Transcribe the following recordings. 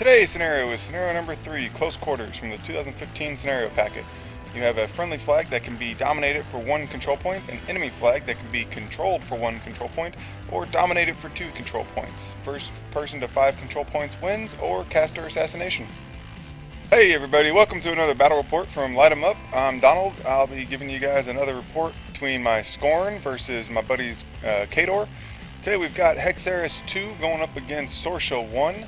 Today's scenario is scenario number 3, Close Quarters, from the 2015 scenario packet. You have a friendly flag that can be dominated for 1 control point, an enemy flag that can be controlled for 1 control point, or dominated for 2 control points. First person to 5 control points wins, or caster assassination. Hey everybody, welcome to another battle report from Lightem'up. I'm Donald. I'll be giving you guys another report between my Skorne versus my buddy's Khador. Today we've got Hexeris 2 going up against Sorscha 1.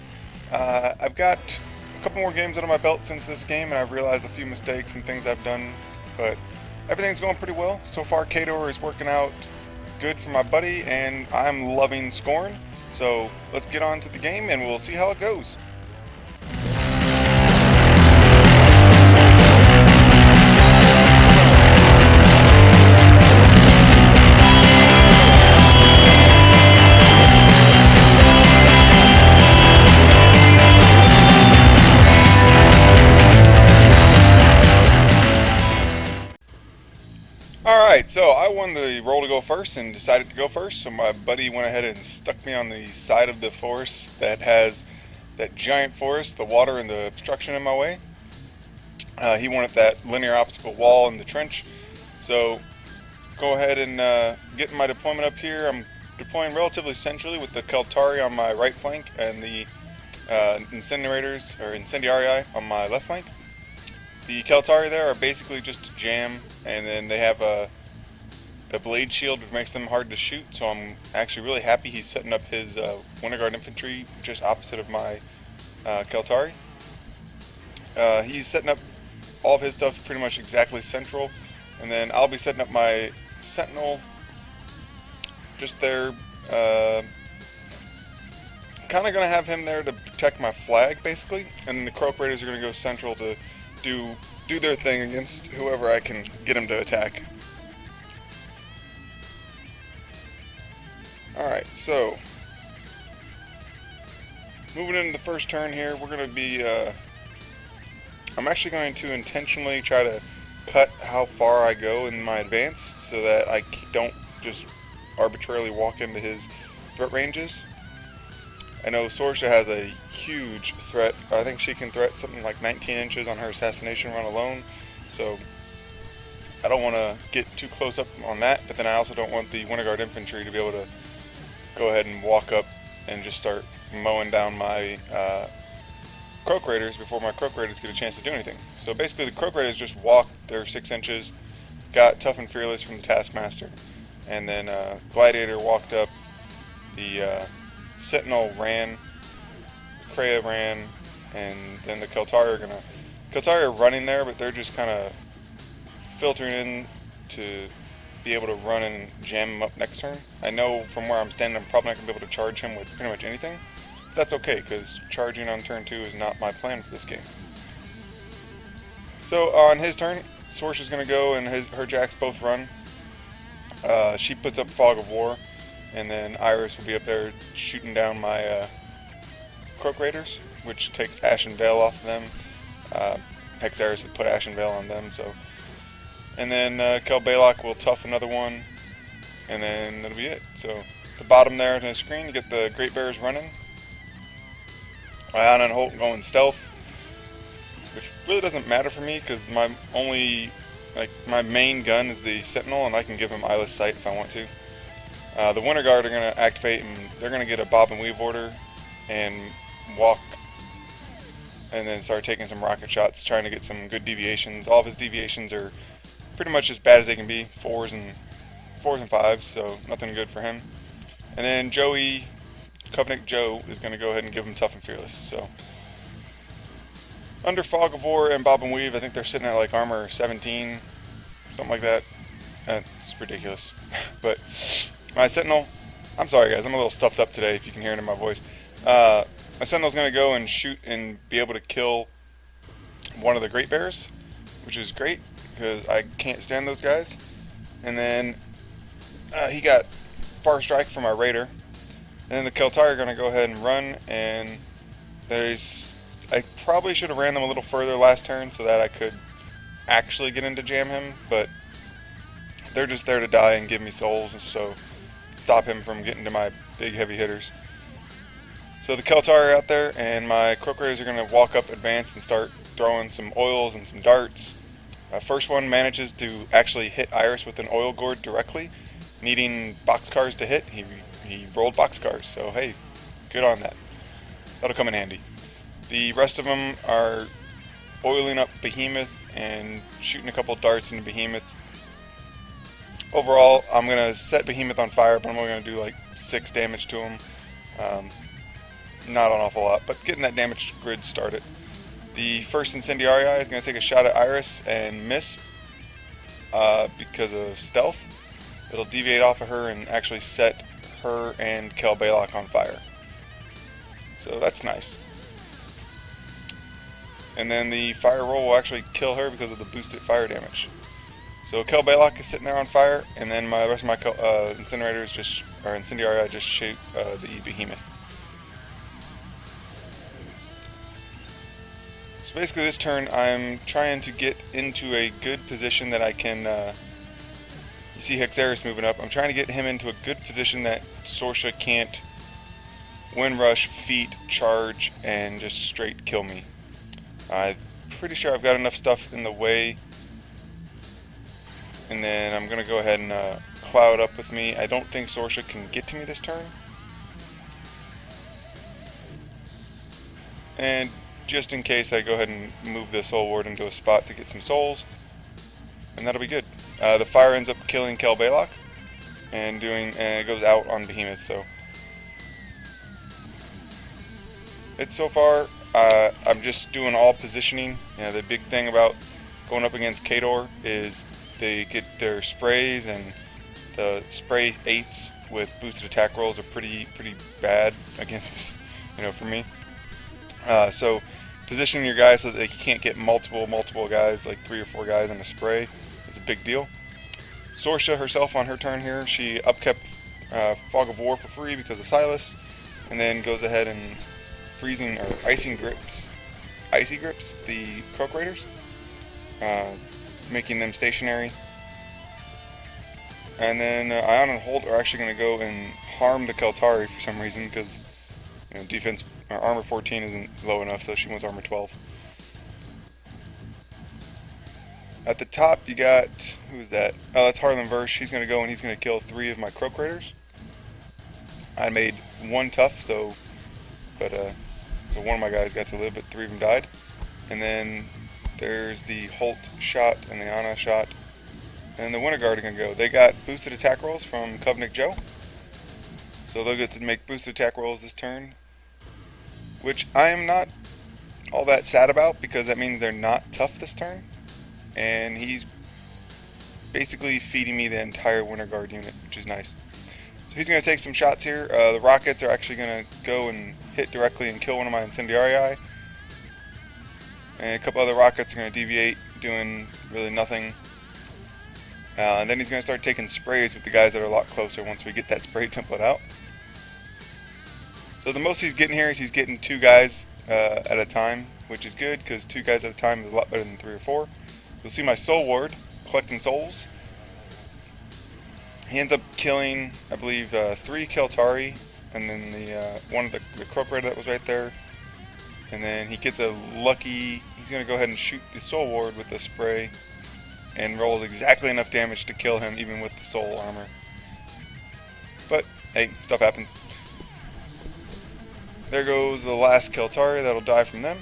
I've got a couple more games under my belt since this game, and I've realized a few mistakes and things I've done, but everything's going pretty well. So far, Khador is working out good for my buddy, and I'm loving Skorne. So let's get on to the game, and we'll see how it goes. Alright, so I won the roll to go first and decided to go first, so my buddy went ahead and stuck me on the side of the forest that has that giant forest, the water and the obstruction in my way. He wanted that linear obstacle wall in the trench, so go ahead and get my deployment up here. I'm deploying relatively centrally with the Khador on my right flank and the incinerators, or incendiarii, on my left flank. The Khador there are basically just to jam, and then they have the blade shield, which makes them hard to shoot, so I'm actually really happy he's setting up his Winter Guard infantry just opposite of my Khador. He's setting up all of his stuff pretty much exactly central, and then I'll be setting up my Sentinel just there. Kind of going to have him there to protect my flag, basically, and then the Croak Raiders are going to go central to do their thing against whoever I can get them to attack. Alright, so moving into the first turn here, we're going to be I'm actually going to intentionally try to cut how far I go in my advance so that I don't just arbitrarily walk into his threat ranges. I know Sorscha has a huge threat. I think she can threat something like 19 inches on her assassination run alone, so I don't want to get too close up on that, but then I also don't want the Winter Guard infantry to be able to go ahead and walk up and just start mowing down my Croak Raiders before my Croak Raiders get a chance to do anything. So basically the Croak Raiders just walked their 6 inches, got Tough and Fearless from the Taskmaster, and then Gladiator walked up, the Sentinel ran, Kreia ran, and then the Khador are running there, but they're just kind of filtering in to be able to run and jam him up next turn. I know from where I'm standing I'm probably not going to be able to charge him with pretty much anything, but that's okay, because charging on turn 2 is not my plan for this game. So on his turn, Sorscha's going to go and her jacks both run. She puts up Fog of War, and then Iris will be up there shooting down my Croak Raiders, which takes Ashen Veil off of them. Hexeris had put Ashen Veil on them, so. And then Balak will tough another one, and then that'll be it. So at the bottom there on the screen, you get the Great Bears running. Ion and Holt going stealth, which really doesn't matter for me because my main gun is the Sentinel, and I can give him eyeless sight if I want to. The Winter Guard are going to activate, and they're going to get a bob and weave order and walk, and then start taking some rocket shots, trying to get some good deviations. All of his deviations are pretty much as bad as they can be, 4s and 5s, so nothing good for him. And then Joey, Covenant Joe, is going to go ahead and give him Tough and Fearless. So under Fog of War and bob and weave, I think they're sitting at like armor 17, something like that. That's ridiculous, but. My Sentinel, I'm sorry guys, I'm a little stuffed up today if you can hear it in my voice. My Sentinel's going to go and shoot and be able to kill one of the Great Bears, which is great because I can't stand those guys. And then he got Far Strike from our Raider. And then the Khador are going to go ahead and run, and I probably should have ran them a little further last turn so that I could actually get in to jam him, but they're just there to die and give me souls, and so stop him from getting to my big heavy hitters. So the Keltar are out there, and my Croak Raiders are going to walk up, advance, and start throwing some oils and some darts. First one manages to actually hit Iris with an oil gourd directly, needing boxcars to hit. He rolled boxcars, so hey, good on that. That'll come in handy. The rest of them are oiling up Behemoth and shooting a couple darts into Behemoth. Overall, I'm going to set Behemoth on fire, but I'm only going to do like 6 damage to him. Not an awful lot, but getting that damage grid started. The first Incendiarii is going to take a shot at Iris and miss because of stealth. It'll deviate off of her and actually set her and Kel Balok on fire. So that's nice. And then the fire roll will actually kill her because of the boosted fire damage. So Kel Balok is sitting there on fire, and then the rest of my Incendiarii just shoot the Behemoth. So basically this turn I'm trying to get into a good position that I can, you see Hexeris moving up, I'm trying to get him into a good position that Sorscha can't wind rush, feet, charge, and just straight kill me. I'm pretty sure I've got enough stuff in the way, and then I'm going to go ahead and cloud up with me. I don't think Sorscha can get to me this turn. And just in case, I go ahead and move this Soul Ward into a spot to get some souls, and that'll be good. The fire ends up killing Kel Balok, and it goes out on Behemoth. So it's so far, I'm just doing all positioning. You know, the big thing about going up against Khador is they get their sprays, and the spray 8s with boosted attack rolls are pretty bad against, for me. So positioning your guys so that they can't get multiple guys, like 3 or 4 guys in a spray, is a big deal. Sorscha herself on her turn here, she upkept Fog of War for free because of Silas, and then goes ahead and icy grips the Croak Raiders, making them stationary. And then Ion and Holt are actually going to go and harm the Keltari for some reason, because defense or armor 14 isn't low enough, so she wants armor 12. At the top you got, who's that? Oh, that's Harlan Versh. He's going to go and he's going to kill 3 of my Croak Raiders. I made 1 tough, so one of my guys got to live, but 3 of them died. And then there's the Holt shot and the Anna shot. And the Winter Guard are going to go. They got boosted attack rolls from Covenant Joe, so they'll get to make boosted attack rolls this turn, which I am not all that sad about, because that means they're not tough this turn. And he's basically feeding me the entire Winter Guard unit, which is nice. So he's going to take some shots here. The rockets are actually going to go and hit directly and kill one of my Incendiarii. And a couple other rockets are going to deviate, doing really nothing. And then he's going to start taking sprays with the guys that are a lot closer once we get that spray template out. So the most he's getting here is he's getting 2 guys at a time, which is good, because 2 guys at a time is a lot better than 3 or 4. You'll see my Soul Ward collecting souls. He ends up killing, I believe, 3 Keltari, and then one of the Croak Raider that was right there. And then he gets a lucky, he's going to go ahead and shoot the Soul Ward with the spray, and rolls exactly enough damage to kill him even with the soul armor. But hey, stuff happens. There goes the last Keltari, that'll die from them.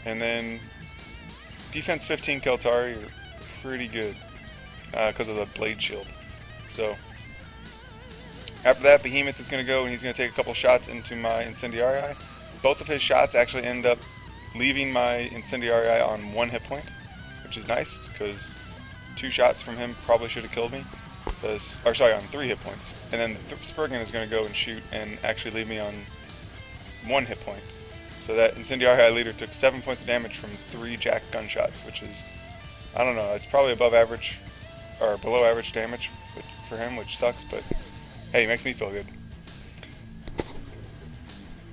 And then defense 15 Keltari are pretty good because of the blade shield. So after that, Behemoth is going to go and he's going to take a couple shots into my Incendiarii. Both of his shots actually end up leaving my Incendiarii on 1 hit point, which is nice, because 2 shots from him probably should have killed me. On 3 hit points. And then the Spriggan is going to go and shoot and actually leave me on 1 hit point. So that Incendiarii leader took 7 points of damage from 3 jack gunshots, which is, I don't know, it's probably above average, or below average damage for him, which sucks, but hey, it makes me feel good.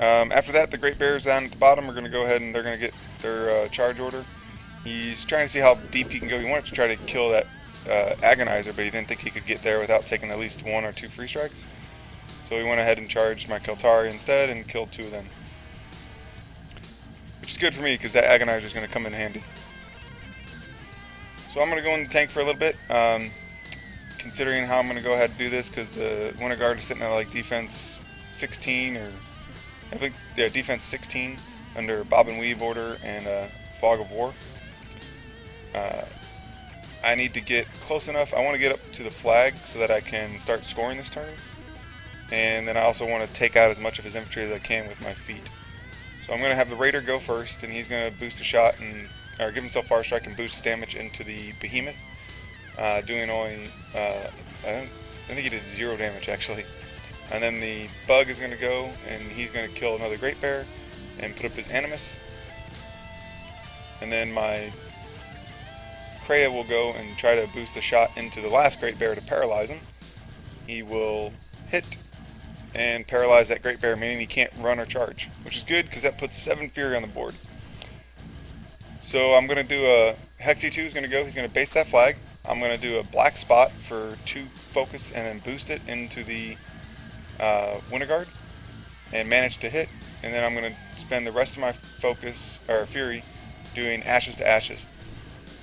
After that, the Great Bears down at the bottom are going to go ahead and they're going to get their charge order. He's trying to see how deep he can go. He wanted to try to kill that Agonizer, but he didn't think he could get there without taking at least 1 or 2 free strikes. So we went ahead and charged my Keltari instead and killed 2 of them. Which is good for me because that Agonizer is going to come in handy. So I'm going to go in the tank for a little bit. Considering how I'm going to go ahead and do this, because the Winter Guard is sitting at like defense 16, or I think, yeah, defense 16 under Bob and Weave order and Fog of War. I need to get close enough. I want to get up to the flag so that I can start scoring this turn. And then I also want to take out as much of his infantry as I can with my feet. So I'm going to have the Raider go first, and he's going to boost a shot and or give himself fire strike and boost damage into the Behemoth, doing only I think he did 0 damage actually. And then the Bug is going to go, and he's going to kill another Great Bear and put up his Animus. And then my Kreia will go and try to boost a shot into the last Great Bear to paralyze him. He will hit and paralyze that Great Bear, meaning he can't run or charge, which is good because that puts 7 Fury on the board. So I'm going to do a Hexy 2 is going to go, he's going to base that flag. I'm going to do a black spot for 2 focus and then boost it into the Winter Guard and manage to hit. And then I'm going to spend the rest of my focus, or Fury, doing Ashes to Ashes.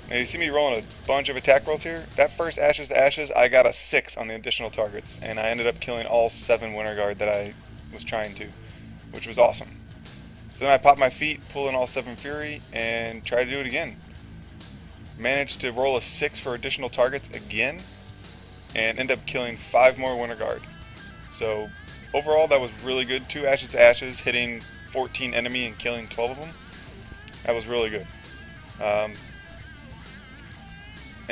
Now you see me rolling a bunch of attack rolls here. That first Ashes to Ashes, I got a 6 on the additional targets, and I ended up killing all 7 Winter Guard that I was trying to, which was awesome. So then I pop my feet, pull in all 7 Fury, and try to do it again. Managed to roll a 6 for additional targets again, and end up killing 5 more Winter Guard. So overall that was really good. 2 Ashes to Ashes, hitting 14 enemy and killing 12 of them. That was really good. And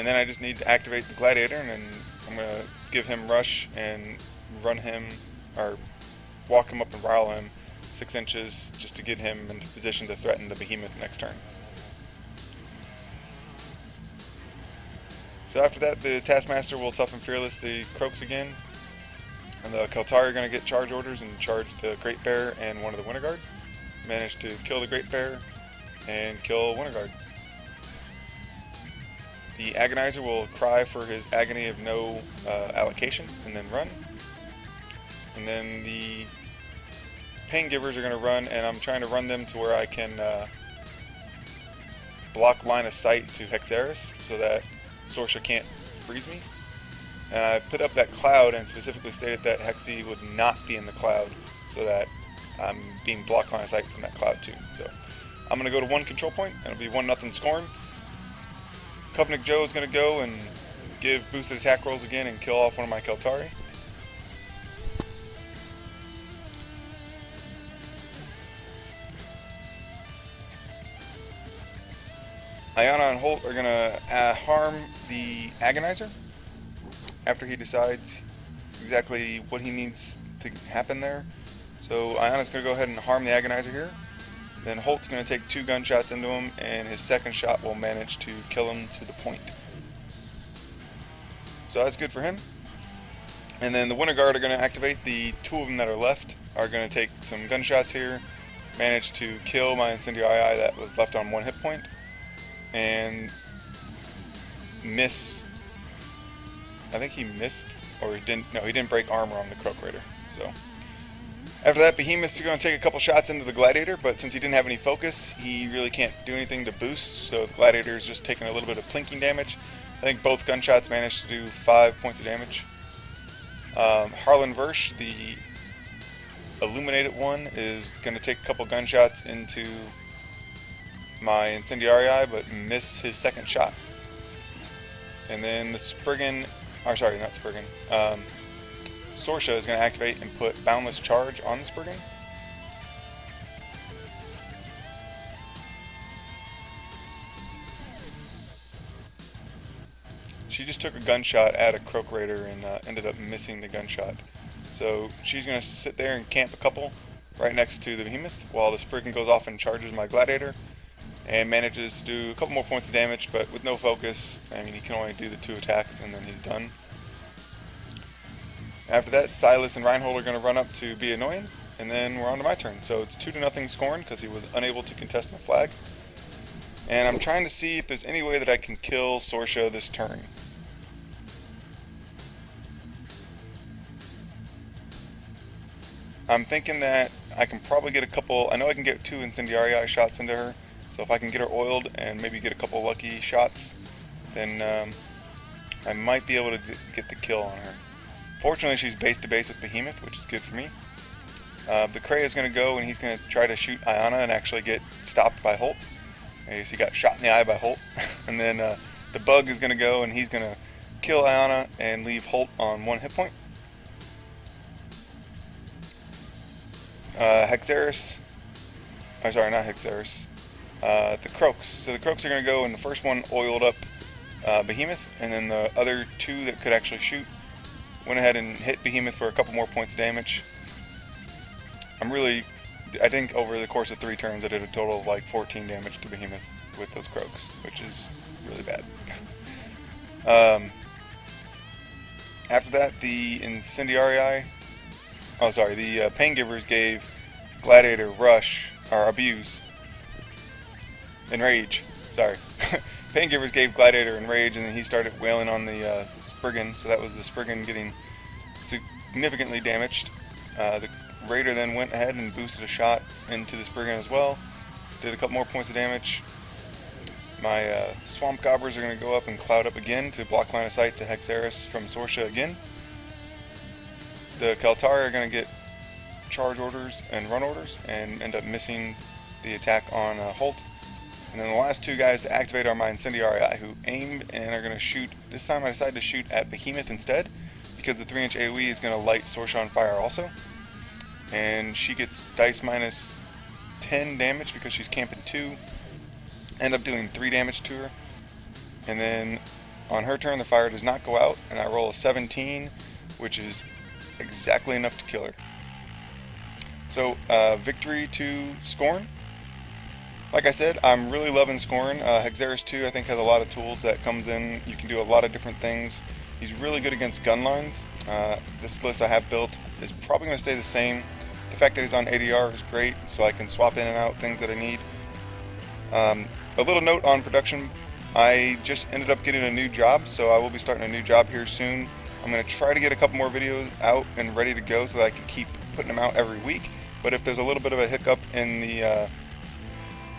then I just need to activate the Gladiator, and then I'm going to give him rush and run him, or walk him up and rile him 6 inches just to get him into position to threaten the Behemoth next turn. So after that, the Taskmaster will toughen Fearless the Croaks again, and the Keltari are going to get charge orders and charge the Great Bear and one of the Winter Guard. Managed to kill the Great Bear and kill Winter Guard. The Agonizer will cry for his agony of no allocation and then run. And then the Pain Givers are going to run, and I'm trying to run them to where I can block line of sight to Hexeris so that Sorscha can't freeze me. And I put up that cloud and specifically stated that Hexy would not be in the cloud so that I'm being blocked line of sight from that cloud too. So I'm going to go to 1 control point, and it'll be 1-0 Skorne. Covenant Joe is going to go and give boosted attack rolls again and kill off one of my Keltari. Ayana and Holt are going to harm the Agonizer after he decides exactly what he needs to happen there. So Ayana's going to go ahead and harm the Agonizer here. Then Holt's going to take 2 gunshots into him, and his second shot will manage to kill him to the point. So that's good for him. And then the Winter Guard are going to activate. The 2 of them that are left are going to take some gunshots here, manage to kill my Incendiary Eye that was left on 1 hit point, and miss. I think he missed, or he didn't. No, he didn't break armor on the Croak Raider. So after that, Behemoth's going to take a couple shots into the Gladiator, but since he didn't have any focus, he really can't do anything to boost, so the Gladiator is just taking a little bit of plinking damage. I think both gunshots managed to do 5 points of damage. Harlan Versh, the illuminated one, is going to take a couple gunshots into my Incendiary Eye, but miss his second shot. And then the Spriggan, or sorry, not Spriggan, Sorscha is going to activate and put Boundless Charge on the Spriggan. She just took a gunshot at a Croak Raider and ended up missing the gunshot. So she's going to sit there and camp a couple right next to the Behemoth while the Spriggan goes off and charges my Gladiator and manages to do a couple more points of damage, but with no focus. I mean, he can only do the 2 attacks and then he's done. After that, Silas and Reinhold are going to run up to be annoying, and then we're on to my turn. So it's 2-0 Skorne because he was unable to contest my flag. And I'm trying to see if there's any way that I can kill Sorscha this turn. I'm thinking that I can probably get a couple. I know I can get 2 incendiary shots into her. So if I can get her oiled and maybe get a couple lucky shots, then I might be able to get the kill on her. Fortunately, she's base to base with Behemoth, which is good for me. The Cray is going to go and he's going to try to shoot Iana and actually get stopped by Holt. He got shot in the eye by Holt. And then the Bug is going to go and he's going to kill Iana and leave Holt on 1 hit point. Hexeris, oh sorry, not Hexeris, the Croaks. So the Croaks are going to go, and the first one oiled up Behemoth, and then the other 2 that could actually shoot went ahead and hit Behemoth for a couple more points of damage. I think over the course of 3 turns I did a total of like 14 damage to Behemoth with those Croaks, which is really bad. After that, the Incendiarii, the Pain Givers gave Gladiator Rush, or Abuse, Enrage, sorry. Pain Givers gave Gladiator Enrage, and then he started wailing on the Spriggan, so that was the Spriggan getting significantly damaged. The Raider then went ahead and boosted a shot into the Spriggan as well, did a couple more points of damage. My Swamp Gobbers are going to go up and cloud up again to block line of sight to Hexeris from Sorscha again. The Keltari are going to get charge orders and run orders and end up missing the attack on Holt. And then the last 2 guys to activate are my Incendiarii, who aimed and are going to shoot. This time I decided to shoot at Behemoth instead, because the 3-inch AoE is going to light Sorscha on fire also. And she gets dice minus 10 damage because she's camping 2. End up doing 3 damage to her. And then on her turn the fire does not go out, and I roll a 17, which is exactly enough to kill her. So victory to Skorne. Like I said, I'm really loving Skorne. Hexeris 2 I think has a lot of tools that comes in. You can do a lot of different things. He's really good against gun lines. This list I have built is probably going to stay the same. The fact that he's on ADR is great, so I can swap in and out things that I need. A little note on production. I just ended up getting a new job, so I will be starting a new job here soon. I'm going to try to get a couple more videos out and ready to go so that I can keep putting them out every week. But if there's a little bit of a hiccup in the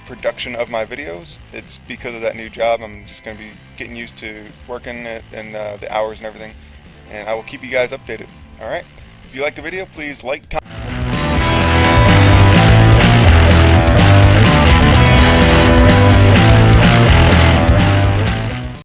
production of my videos, it's because of that new job. I'm just going to be getting used to working it and the hours and everything. And I will keep you guys updated. Alright? If you liked the video, please like, comment.